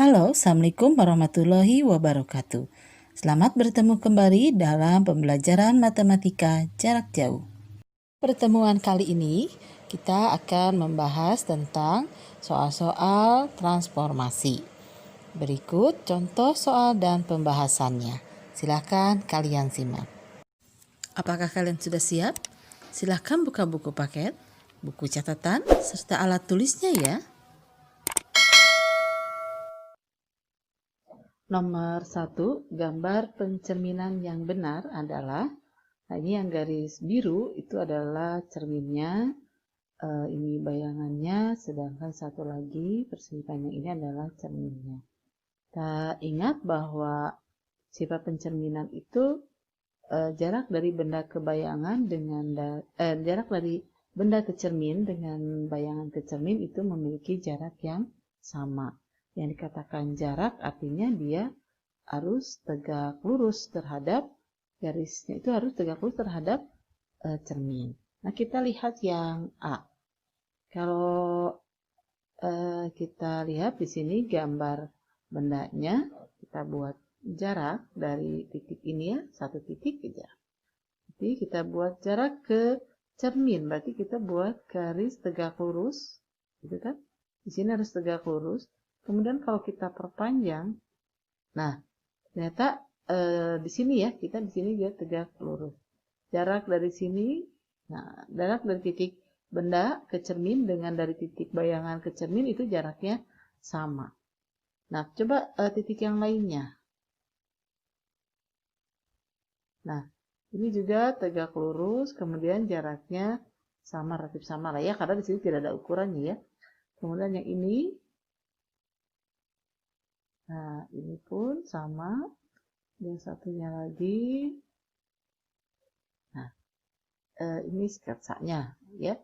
Halo, Assalamualaikum warahmatullahi wabarakatuh. Selamat bertemu kembali dalam pembelajaran matematika jarak jauh. Pertemuan kali ini kita akan membahas tentang soal-soal transformasi. Berikut contoh soal dan pembahasannya. Silakan kalian simak. Apakah kalian sudah siap? Silakan buka buku paket, buku catatan, serta alat tulisnya ya. Nomor 1, gambar pencerminan yang benar adalah, nah ini yang garis biru itu adalah cerminnya, ini bayangannya, sedangkan satu lagi perselipaan yang ini adalah cerminnya. Kita ingat bahwa sifat pencerminan itu jarak dari benda ke bayangan dengan jarak dari benda ke cermin dengan bayangan ke cermin itu memiliki jarak yang sama. Yang dikatakan jarak artinya dia harus tegak lurus terhadap garisnya, itu harus tegak lurus terhadap cermin. Nah, kita lihat yang A. Kalau kita lihat di sini gambar bendanya, kita buat jarak dari titik ini ya, satu titik aja. Jadi kita buat jarak ke cermin, berarti kita buat garis tegak lurus, gitu kan? Di sini harus tegak lurus. Kemudian kalau kita perpanjang, nah ternyata di sini ya, kita di sini dia tegak lurus. Jarak dari sini, nah jarak dari titik benda ke cermin dengan dari titik bayangan ke cermin itu jaraknya sama. Nah, coba titik yang lainnya. Nah, ini juga tegak lurus, kemudian jaraknya sama, relatif sama lah ya, karena di sini tidak ada ukurannya ya. Kemudian yang ini, nah ini pun sama, yang satunya lagi, nah ini sketsanya ya.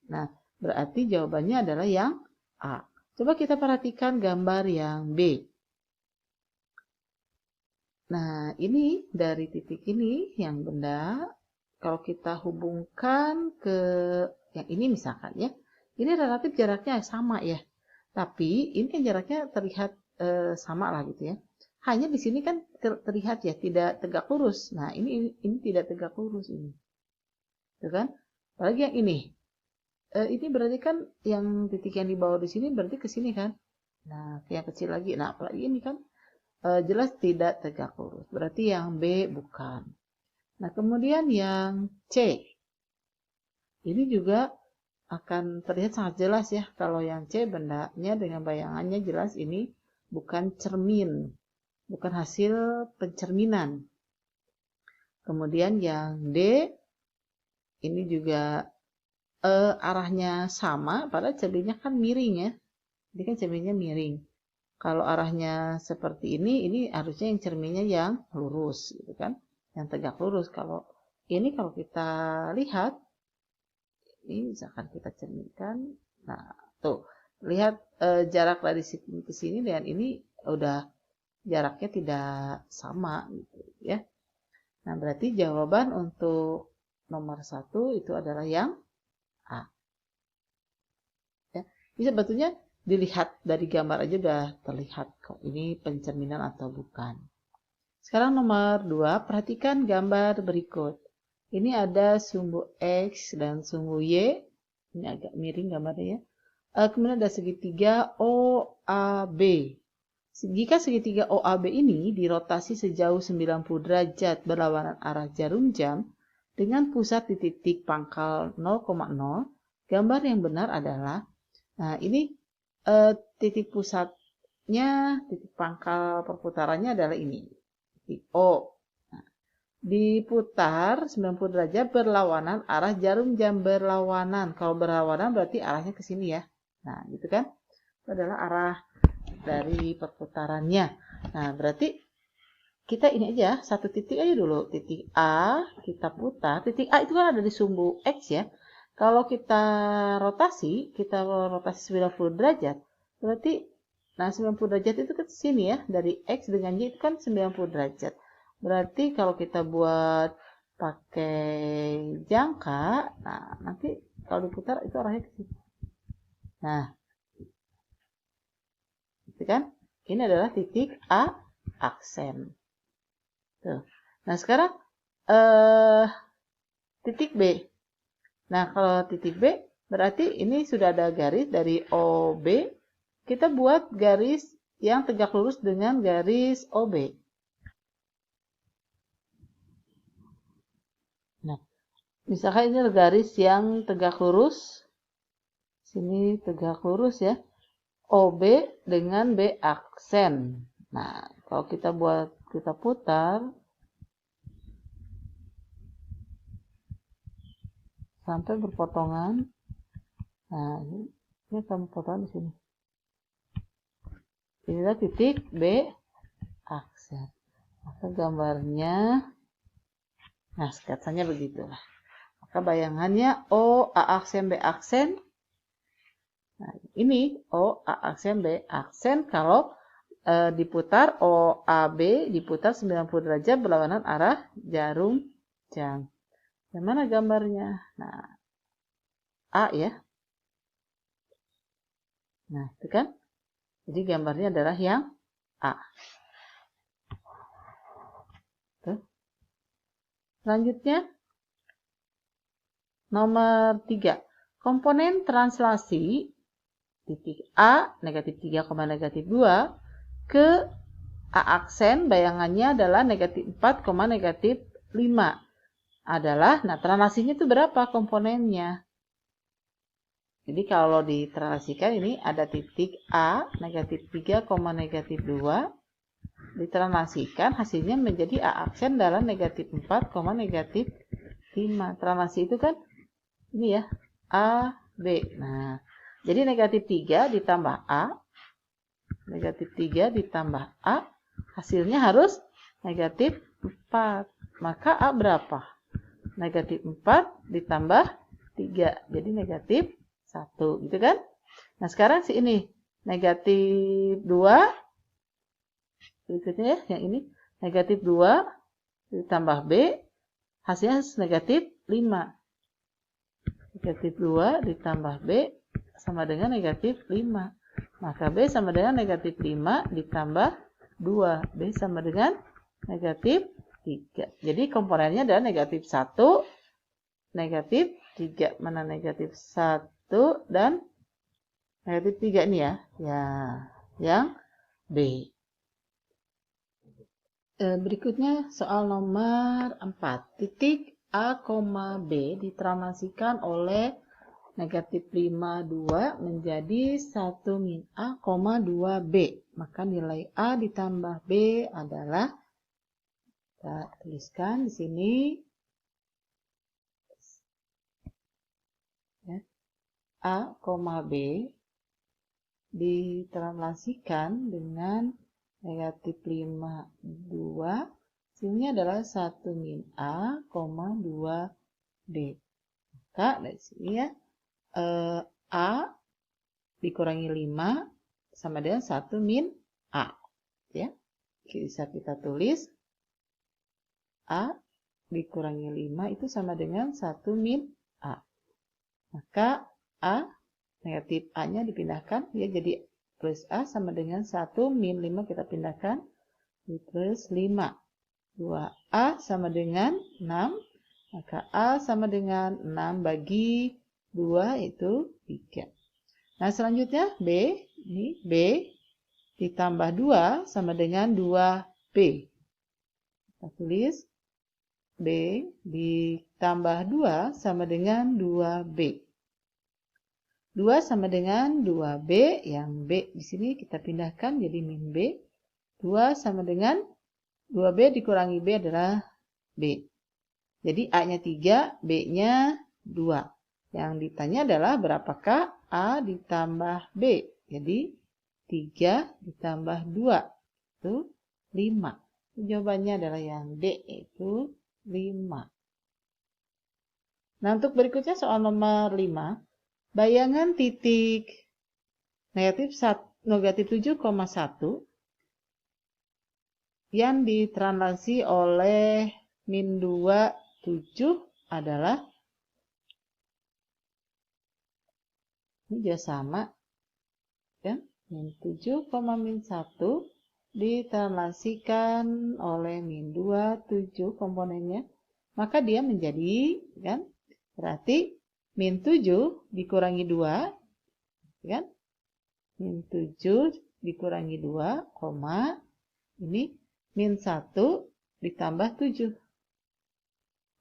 Nah, berarti jawabannya adalah yang A. Coba kita perhatikan gambar yang B. Nah, ini dari titik ini yang benda, kalau kita hubungkan ke yang ini misalkan ya, ini relatif jaraknya sama ya. Tapi ini kan jaraknya terlihat sama lah gitu ya. Hanya di sini kan terlihat ya tidak tegak lurus. Nah, ini tidak tegak lurus ini. Tuh kan? Apalagi yang ini. Ini berarti kan yang titik yang di bawah di sini berarti ke sini kan? Nah, yang kecil lagi. Nah, apalagi ini kan jelas tidak tegak lurus. Berarti yang B bukan. Nah, kemudian yang C. Ini juga akan terlihat sangat jelas ya. Kalau yang C bendanya dengan bayangannya jelas ini bukan cermin. Bukan hasil pencerminan. Kemudian yang D. Ini juga arahnya sama. Padahal cerminnya kan miring ya. Ini kan cerminnya miring. Kalau arahnya seperti ini harusnya yang cerminnya yang lurus, gitu kan? Yang tegak lurus. Kalau kita lihat, ini misalkan kita cerminkan, nah tuh lihat jarak dari sini ke sini dengan ini udah jaraknya tidak sama, gitu ya. Nah berarti jawaban untuk nomor 1 itu adalah yang A. Ya. Ini sebetulnya dilihat dari gambar aja udah terlihat kok ini pencerminan atau bukan. Sekarang nomor 2, perhatikan gambar berikut. Ini ada sumbu X dan sumbu Y. Ini agak miring gambarnya ya. Kemudian ada segitiga OAB. Jika segitiga OAB ini dirotasi sejauh 90 derajat berlawanan arah jarum jam dengan pusat di titik pangkal 0,0, gambar yang benar adalah, nah ini titik pusatnya, titik pangkal perputarannya adalah ini, titik O. Nah, diputar 90 derajat berlawanan arah jarum jam berlawanan. Kalau berlawanan berarti arahnya ke sini ya. Nah, gitu kan? Itu adalah arah dari perputarannya. Nah, berarti kita ini aja, satu titik aja dulu. Titik A kita putar. Titik A itu kan ada di sumbu X ya. Kalau kita rotasi 90 derajat, berarti nah 90 derajat itu ke sini ya. Dari X dengan Y itu kan 90 derajat. Berarti kalau kita buat pakai jangka, nah nanti kalau diputar itu arahnya ke sini. Nah, gitu kan? Ini adalah titik A aksen. Tuh. Nah, sekarang titik B. Nah, kalau titik B berarti ini sudah ada garis dari OB. Kita buat garis yang tegak lurus dengan garis OB. Nah, misalkan ini garis yang tegak lurus. Sini tegak lurus ya. OB dengan B aksen. Nah, kalau kita putar sampai berpotongan. Nah, ini akan potongan di sini. Inilah titik B aksen. Maka gambarnya, nah sketsanya begitulah. Maka bayangannya O A aksen B aksen. Nah, ini O A aksen B aksen kalau diputar OAB diputar 90 derajat berlawanan arah jarum jam. Yang mana gambarnya? Nah, A ya. Nah, itu kan. Jadi gambarnya adalah yang A. Tuh. Selanjutnya, nomor 3. Komponen translasi titik A, negatif 3, negatif 2 ke A aksen, bayangannya adalah negatif 4, negatif 5. Adalah, nah translasinya itu berapa komponennya? Jadi kalau ditranslasikan ini ada titik A, negatif 3, negatif 2. Ditranslasikan hasilnya menjadi A aksen dalam negatif 4, negatif 5. Translasi itu kan ini ya, A, B. Nah, jadi negatif 3 ditambah A, negatif 3 ditambah A, hasilnya harus negatif 4. Maka A berapa? Negatif 4 ditambah 3. Jadi negatif 1. Gitu kan? Nah, sekarang si ini. Negatif 2. Berikutnya ya, yang ini. Negatif 2 ditambah B. Hasilnya negatif 5. Negatif 2 ditambah B sama dengan negatif 5. Maka B sama dengan negatif 5 ditambah 2. B sama dengan negatif 3. Jadi komponennya adalah negatif 1, negatif 3. Mana negatif 1 dan negatif 3 ini ya. Ya, yang B. Berikutnya soal nomor 4. Titik A, B ditranslasikan oleh negatif 5, 2 menjadi 1 min A, 2B. Maka nilai A ditambah B adalah, kita tuliskan di sini, ya, A, B ditranslasikan dengan negatif 5, 2. Hasilnya adalah 1 min A, 2B. Maka dari sini ya, A dikurangi 5 sama dengan 1 min A. Ya. Bisa kita tulis A dikurangi 5 itu sama dengan 1 min A. Maka A, negatif A-nya dipindahkan, ya jadi plus A sama dengan 1 min 5 kita pindahkan, di plus 5. 2A sama dengan 6, maka A sama dengan 6 bagi 2 itu 3. Nah, selanjutnya B, ini B ditambah 2 sama dengan 2B. Kita tulis B ditambah 2 sama dengan 2B. 2 sama dengan 2B, yang B di sini kita pindahkan jadi min B. 2 sama dengan 2B dikurangi B adalah B. Jadi A-nya 3, B-nya 2. Yang ditanya adalah berapakah A ditambah B. Jadi 3 ditambah 2 itu 5. Jawabannya adalah yang D, yaitu 5. Nah, untuk berikutnya soal nomor 5. Bayangan titik negatif 7,1 yang ditranslasi oleh min 2, 7 adalah, ini juga sama, kan? Min 7, min 1 ditranslasikan oleh min 2, 7 komponennya. Maka dia menjadi, kan? Berarti min 7 dikurangi 2, kan? Min 7 dikurangi 2, koma, ini min 1 ditambah 7.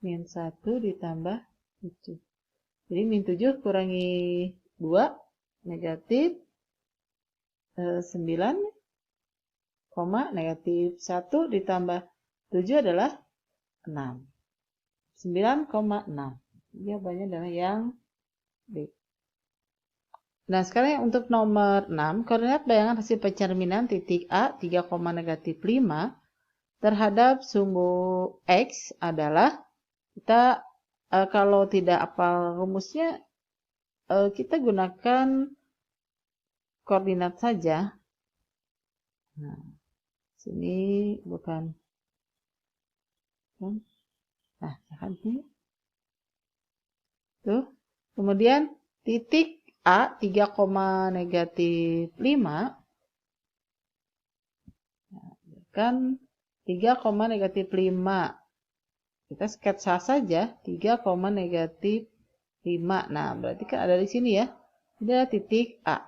Min 1 ditambah 7. Jadi min 7 kurangi 2, negatif 9, negatif 1 ditambah 7 adalah 6. 9,6. Jawabannya adalah yang B. Nah, sekarang yang untuk nomor 6, koordinat bayangan hasil pencerminan titik A 3, negatif 5 terhadap sumbu X adalah, kita kalau tidak hafal rumusnya, kita gunakan koordinat saja. Nah, sini bukan. Nah, kan ini. Tuh. Kemudian titik A 3, negatif 5 kan 3, negatif 5. Kita sketsa saja 3, negatif 5. Nah, berarti kan ada di sini ya. Ini adalah titik A.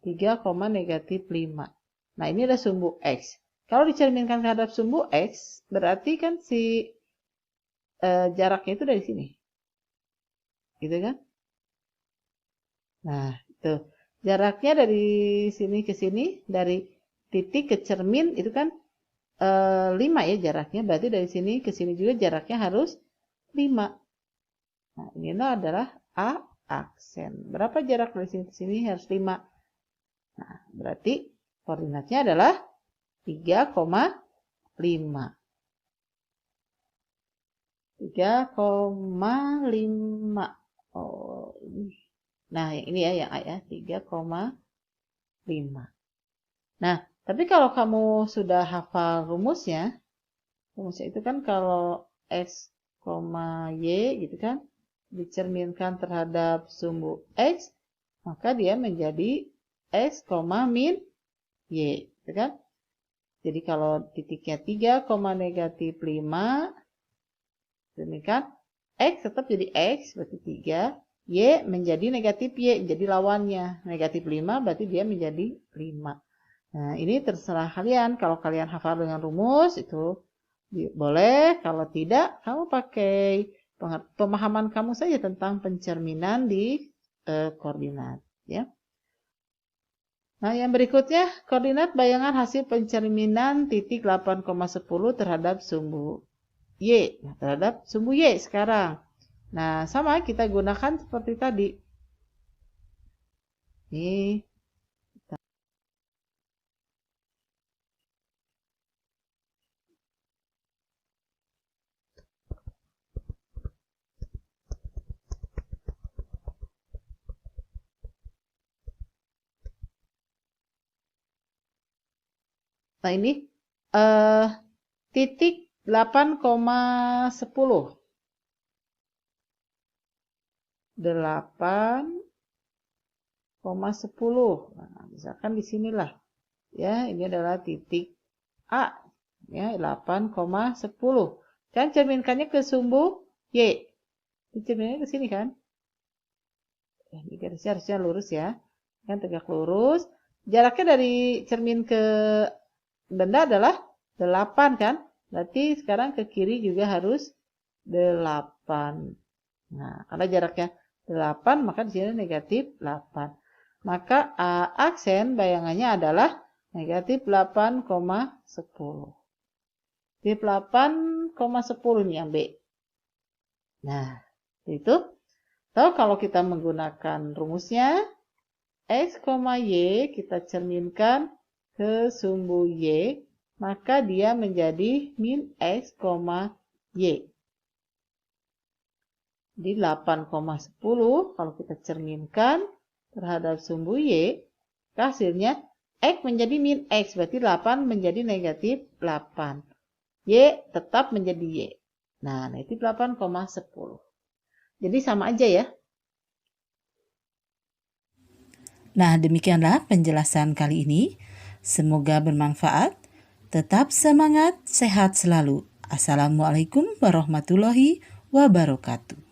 3, negatif 5. Nah, ini ada sumbu X. Kalau dicerminkan terhadap sumbu X, berarti kan si jaraknya itu dari sini. Gitu kan? Nah, itu. Jaraknya dari sini ke sini, dari titik ke cermin, itu kan 5 ya jaraknya. Berarti dari sini ke sini juga jaraknya harus 5. Nah, ini adalah A aksen. Berapa jarak dari sini ke sini? Harus 5. Nah, berarti koordinatnya adalah 3,5. 3,5. Oh, ini. Nah, yang ini ya, yang A ya, 3,5. Nah, tapi kalau kamu sudah hafal rumusnya itu kan kalau X, Y gitu kan, dicerminkan terhadap sumbu X, maka dia menjadi X, min Y, gitu kan? Jadi kalau titiknya 3, negatif 5, demikian, X tetap jadi X, berarti 3, Y menjadi negatif Y, jadi lawannya. Negatif 5 berarti dia menjadi 5. Nah, ini terserah kalian. Kalau kalian hafal dengan rumus, itu boleh. Kalau tidak, kamu pakai pemahaman kamu saja tentang pencerminan di koordinat. Ya. Nah, yang berikutnya, koordinat bayangan hasil pencerminan titik 8,10 terhadap sumbu Y. Nah, terhadap sumbu Y sekarang. Nah, sama kita gunakan seperti tadi. Ini. Nah, ini titik 8,10. 8,10. Nah, misalkan di sinilah. Ya, ini adalah titik A. Ya, 8,10. Kan cerminkannya ke sumbu Y. Cerminkannya ke sini kan? Ini garisnya harusnya lurus ya. Kan tegak lurus. Jaraknya dari cermin ke benda adalah 8 kan? Berarti sekarang ke kiri juga harus 8. Nah, karena jaraknya 8, maka di sini negatif 8. Maka A aksen bayangannya adalah negatif 8,10. Negatif 8,10 ini yang B. Nah, itu. Atau kalau kita menggunakan rumusnya, X, Y kita cerminkan ke sumbu Y, maka dia menjadi min X, Y. Jadi 8,10 kalau kita cerminkan terhadap sumbu Y, hasilnya X menjadi min X, berarti 8 menjadi negatif 8. Y tetap menjadi Y. Nah, negatif 8,10. Jadi sama aja ya. Nah, demikianlah penjelasan kali ini. Semoga bermanfaat. Tetap semangat, sehat selalu. Assalamualaikum warahmatullahi wabarakatuh.